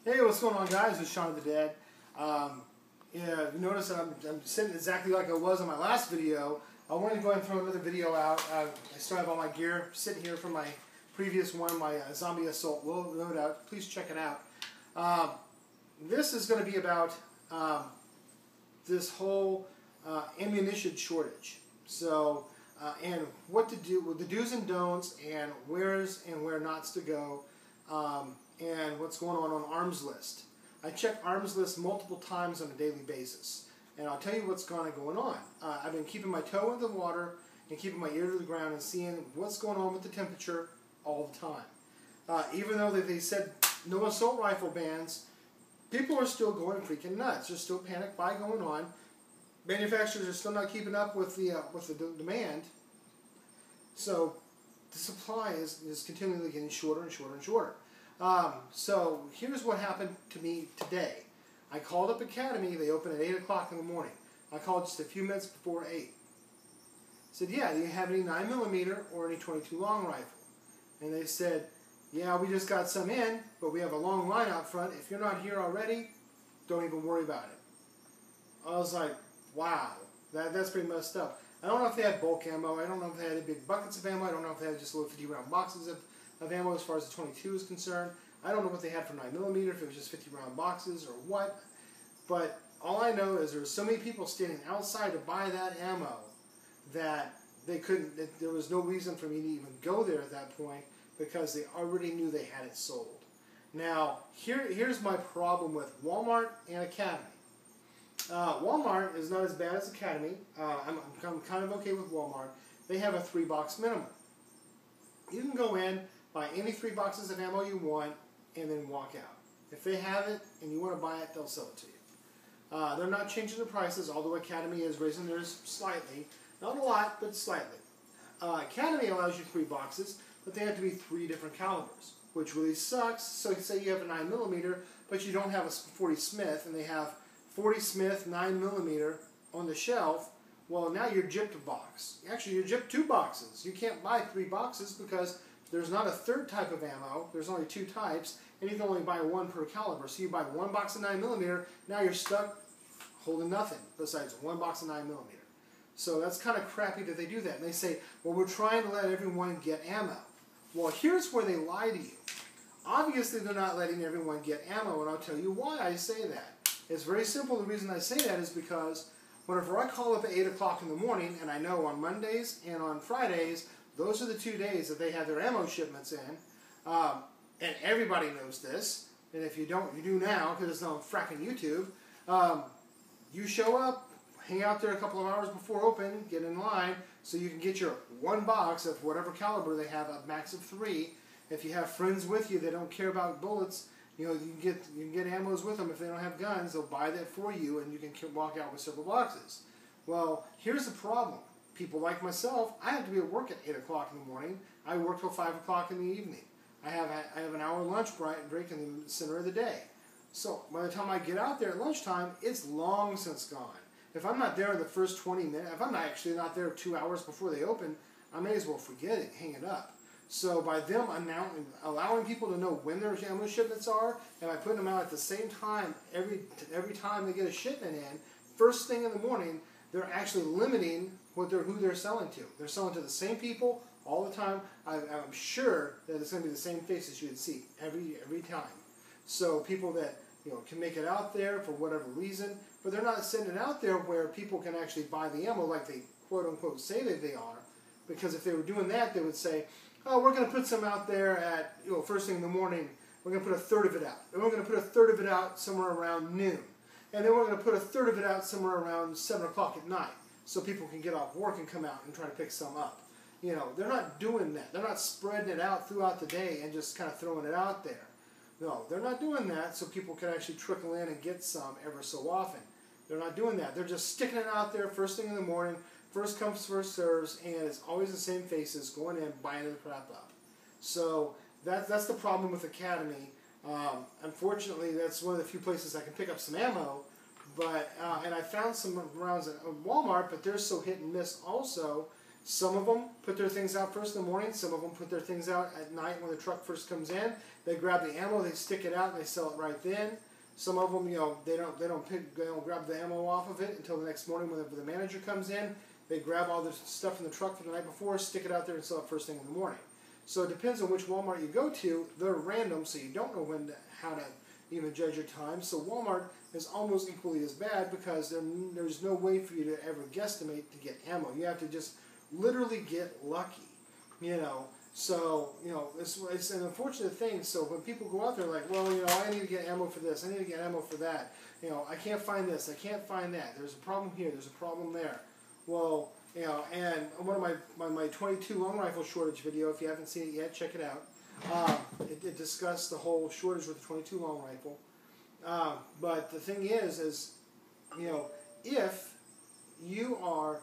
Hey, what's going on, guys? It's Shaun of the Dead. Yeah, you notice that I'm sitting exactly like I was in my last video. I wanted to go ahead and throw another video out. I still have all my gear sitting here from my previous one, my Zombie Assault loadout. Please check it out. This is going to be about this whole ammunition shortage. So, and what to do with the do's and don'ts, and where's and where nots to go. And what's going on Arms List. I check Arms List multiple times on a daily basis, and I'll tell you what's going on. I've been keeping my toe in the water and keeping my ear to the ground and seeing what's going on with the temperature all the time. Even though they said no assault rifle bans, people are still going freaking nuts. There's still panic buy going on. Manufacturers are still not keeping up with the demand. So the supply is continually getting shorter and shorter and shorter. So here's what happened to me today. I called up Academy. They open at 8 o'clock in the morning. I called just a few minutes before 8. Said, yeah, do you have any 9mm or any 22 long rifle? And they said, yeah, we just got some in, but we have a long line out front. If you're not here already, don't even worry about it. I was like, wow, that's pretty messed up. I don't know if they had bulk ammo. I don't know if they had big buckets of ammo. I don't know if they had just little 50-round boxes of ammo as far as the 22 is concerned. I don't know what they had for 9mm, if it was just 50-round boxes or what. But all I know is there were so many people standing outside to buy that ammo that they couldn't. There was no reason for me to even go there at that point because they already knew they had it sold. Now, here's my problem with Walmart and Academy. Walmart is not as bad as Academy. I'm kind of okay with Walmart. They have a 3-box minimum. You can go in, buy any 3 boxes of ammo you want, and then walk out. If they have it and you want to buy it, they'll sell it to you. They're not changing the prices, although Academy is raising theirs slightly. Not a lot, but slightly. Academy allows you 3 boxes, but they have to be 3 different calibers, which really sucks. So say you have a 9mm, but you don't have a 40 Smith, and they have 40 Smith 9mm on the shelf. Well, now you're gypped a box. Actually, you're gypped 2 boxes. You can't buy 3 boxes because there's not a 3rd type of ammo. There's only 2 types, and you can only buy 1 per caliber. So you buy 1 box of 9mm, now you're stuck holding nothing besides 1 box of 9mm. So that's kind of crappy that they do that. And they say, well, we're trying to let everyone get ammo. Well, here's where they lie to you. Obviously, they're not letting everyone get ammo, and I'll tell you why I say that. It's very simple. The reason I say that is because whenever I call up at 8 o'clock in the morning, and I know on Mondays and on Fridays, those are the 2 days that they have their ammo shipments in, and everybody knows this, and if you don't, you do now, because it's on fracking YouTube. You show up, hang out there a couple of hours before open, get in line, so you can get your 1 box of whatever caliber they have, a max of 3. If you have friends with you that don't care about bullets, you know, you can get ammos with them. If they don't have guns, they'll buy that for you, and you can walk out with several boxes. Well, here's the problem. People like myself, I have to be at work at 8 o'clock in the morning. I work till 5 o'clock in the evening. I have an hour lunch break in the center of the day. So by the time I get out there at lunchtime, it's long since gone. If I'm not there in the first 20 minutes, if I'm actually not there 2 hours before they open, I may as well forget it, hang it up. So by them allowing people to know when their ammo shipments are, and by putting them out at the same time every time they get a shipment in, first thing in the morning, they're actually limiting who they're selling to. They're selling to the same people all the time. I'm sure that it's going to be the same faces you would see every time. So people that can make it out there for whatever reason, but they're not sending it out there where people can actually buy the ammo like they quote unquote say that they are. Because if they were doing that, they would say, oh, we're going to put some out there at first thing in the morning. We're going to put a 1/3 of it out. And we're going to put a 1/3 of it out somewhere around noon. And then we're going to put a 1/3 of it out somewhere around 7 o'clock at night, so people can get off work and come out and try to pick some up. They're not doing that. They're not spreading it out throughout the day and just kind of throwing it out there. No, they're not doing that so people can actually trickle in and get some ever so often. They're not doing that. They're just sticking it out there first thing in the morning. First comes, first serves, and it's always the same faces going in, buying the crap up. So that's the problem with Academy. Unfortunately, that's one of the few places I can pick up some ammo. But and I found some rounds at Walmart, but they're so hit and miss also. Some of them put their things out first in the morning. Some of them put their things out at night when the truck first comes in. They grab the ammo, they stick it out, and they sell it right then. Some of them, they don't grab the ammo off of it until the next morning when the manager comes in. They grab all the stuff in the truck from the night before, stick it out there, and sell it first thing in the morning. So it depends on which Walmart you go to. They're random, so you don't know how to even judge your time. So Walmart is almost equally as bad because there's no way for you to ever guesstimate to get ammo. You have to just literally get lucky, So, it's an unfortunate thing. So when people go out there like, well, I need to get ammo for this, I need to get ammo for that. I can't find this, I can't find that. There's a problem here, there's a problem there. Well, and one of my 22 long rifle shortage video, if you haven't seen it yet, check it out. It discussed the whole shortage with the 22 long rifle. But the thing is, if you are,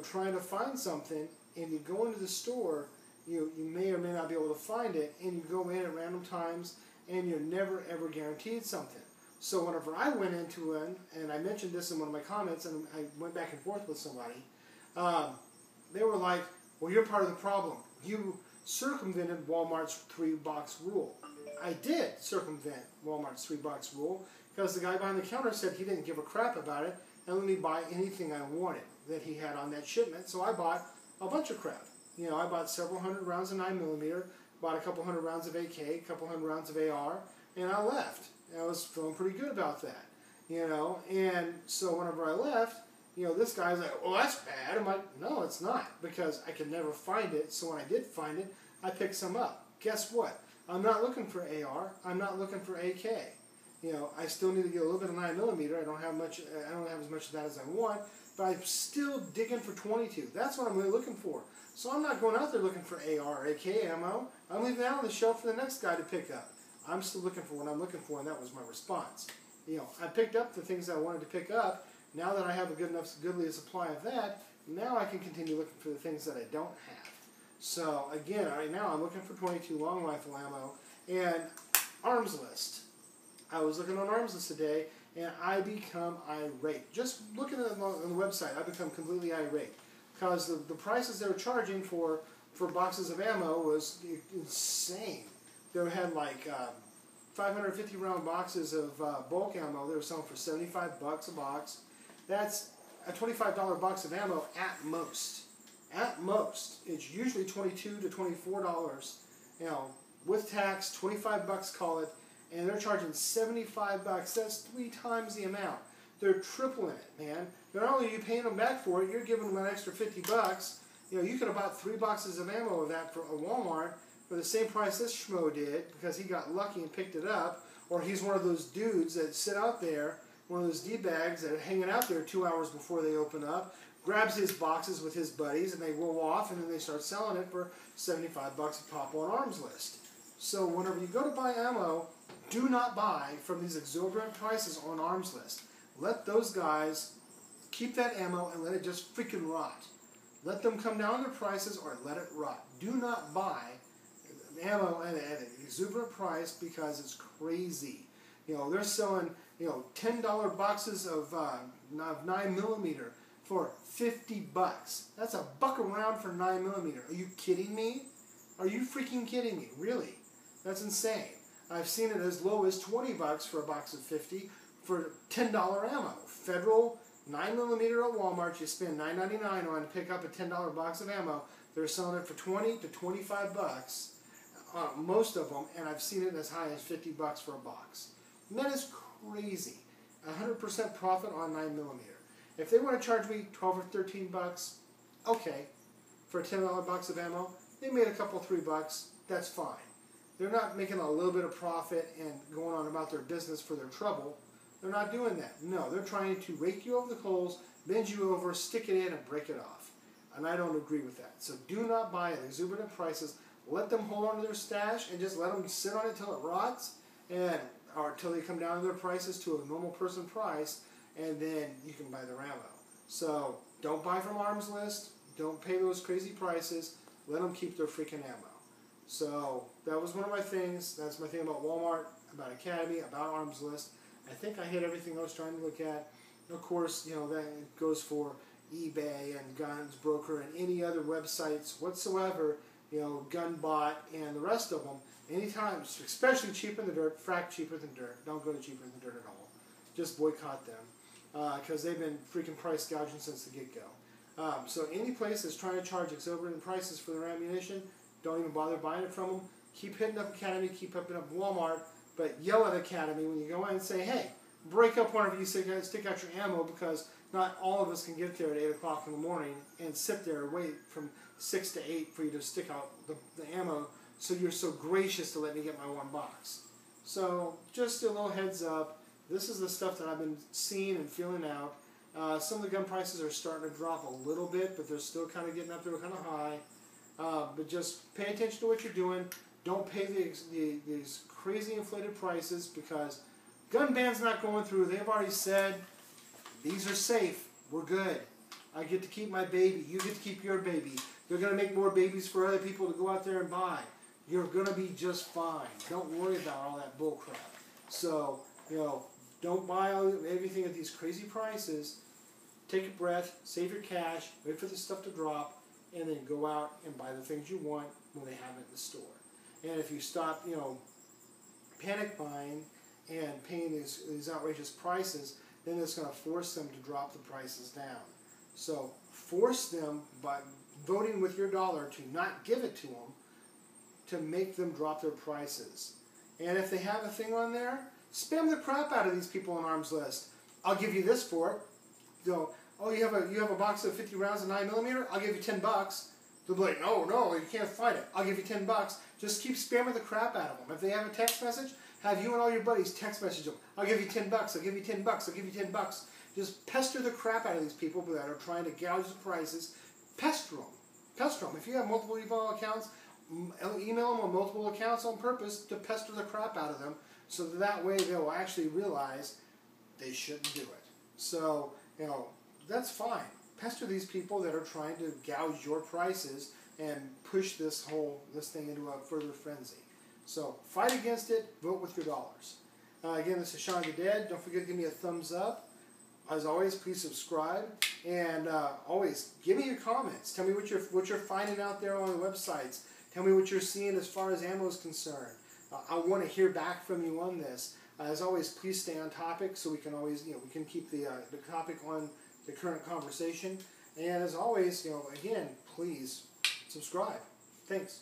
trying to find something and you go into the store, you may or may not be able to find it, and you go in at random times, and you're never ever guaranteed something. So whenever I went into one, and I mentioned this in one of my comments, and I went back and forth with somebody, they were like, well, you're part of the problem. You circumvented Walmart's 3-box rule. I did circumvent Walmart's 3-box rule because the guy behind the counter said he didn't give a crap about it and let me buy anything I wanted that he had on that shipment. So I bought a bunch of crap. I bought several hundred rounds of 9mm, bought a couple hundred rounds of AK, a couple hundred rounds of AR, and I left. And I was feeling pretty good about that, And so whenever I left, this guy's like, well, that's bad. I'm like, no, it's not, because I could never find it. So when I did find it, I picked some up. Guess what? I'm not looking for AR. I'm not looking for AK. I still need to get a little bit of 9mm. I don't have as much of that as I want, but I'm still digging for 22. That's what I'm really looking for. So I'm not going out there looking for AR or AK ammo. I'm leaving that on the shelf for the next guy to pick up. I'm still looking for what I'm looking for, and that was my response. I picked up the things I wanted to pick up. Now that I have a goodly supply of that, now I can continue looking for the things that I don't have. So again, right now I'm looking for 22 long rifle ammo and arms list. I was looking on arms list today, and I become irate. Just looking at it on the website, I become completely irate because the prices they were charging for boxes of ammo was insane. They had like 550 round boxes of bulk ammo. They were selling for $75 a box. That's a $25 box of ammo at most. At most, it's usually $22 to $24. With tax, $25 call it, and they're charging $75. That's 3 times the amount. They're tripling it, man. Not only are you paying them back for it, you're giving them an extra $50. You could have bought 3 boxes of ammo of that for a Walmart for the same price this schmo did because he got lucky and picked it up, or he's one of those dudes that sit out there, one of those D-bags that are hanging out there 2 hours before they open up, grabs his boxes with his buddies, and they roll off, and then they start selling it for $75 a pop on arms list. So whenever you go to buy ammo, do not buy from these exorbitant prices on arms list. Let those guys keep that ammo and let it just freaking rot. Let them come down their prices or let it rot. Do not buy ammo at an exuberant price because it's crazy. They're selling $10 boxes of 9mm for $50. That's $1 a round for 9mm. Are you kidding me? Are you freaking kidding me? Really? That's insane. I've seen it as low as $20 for a box of 50 for $10 ammo. Federal 9mm at Walmart, you spend $9.99 on to pick up a $10 box of ammo. They're selling it for $20 to $25, most of them, and I've seen it as high as $50 for a box. And that is crazy. 100% profit on 9mm. If they want to charge me $12 or $13, okay, for a $10 box of ammo, they made a couple $3. That's fine. They're not making a little bit of profit and going on about their business for their trouble. They're not doing that. No, they're trying to rake you over the coals, bend you over, stick it in, and break it off. And I don't agree with that. So do not buy at exuberant prices. Let them hold on to their stash and just let them sit on it till it rots, or until they come down to their prices to a normal person price, and then you can buy their ammo. So don't buy from arms list. Don't pay those crazy prices. Let them keep their freaking ammo. So that was one of my things. That's my thing about Walmart, about Academy, about arms list. I think I hit everything I was trying to look at. Of course, that goes for eBay and Guns Broker and any other websites whatsoever, GunBot and the rest of them, anytime, especially cheap in the dirt, frack cheaper than dirt. Don't go to cheaper than dirt at all. Just boycott them because they've been freaking price gouging since the get-go. So any place that's trying to charge exorbitant prices for their ammunition, don't even bother buying it from them. Keep hitting up Academy, keep hitting up Walmart, but yell at Academy when you go in and say, hey, break up whenever you stick out your ammo, because not all of us can get there at 8 o'clock in the morning and sit there and wait from 6 to 8 for you to stick out the ammo, so you're so gracious to let me get my one box. So just a little heads up, this is the stuff that I've been seeing and feeling out. Some of the gun prices are starting to drop a little bit, but they're still kind of getting up there kind of high. But just pay attention to what you're doing. Don't pay these crazy inflated prices, because gun ban's not going through. They've already said, these are safe. We're good. I get to keep my baby. You get to keep your baby. They're going to make more babies for other people to go out there and buy. You're going to be just fine. Don't worry about all that bull crap. So, don't buy everything at these crazy prices. Take a breath, save your cash, wait for the stuff to drop, and then go out and buy the things you want when they have it in the store. And if you stop, panic buying and paying these outrageous prices, then it's going to force them to drop the prices down. So force them by voting with your dollar to not give it to them, to make them drop their prices. And if they have a thing on there, spam the crap out of these people on arms list. I'll give you this for it. Oh, you have a box of 50 rounds of 9mm? I'll give you $10. They'll be like, no, you can't fight it. I'll give you $10. Just keep spamming the crap out of them. If they have a text message, have you and all your buddies text message them. I'll give you $10. I'll give you $10. I'll give you $10. Just pester the crap out of these people that are trying to gouge the prices. Pester them. Pester them. If you have multiple email accounts, email them on multiple accounts on purpose to pester the crap out of them, so that way they'll actually realize they shouldn't do it. So, that's fine. Pester these people that are trying to gouge your prices and push this thing into a further frenzy. So fight against it. Vote with your dollars. Again, this is Shaun the Dead. Don't forget to give me a thumbs up. As always, please subscribe, and always give me your comments. Tell me what you're finding out there on the websites. Tell me what you're seeing as far as ammo is concerned. I want to hear back from you on this. As always, please stay on topic so we can always, we can keep the topic on the current conversation. And as always, again, please subscribe. Thanks.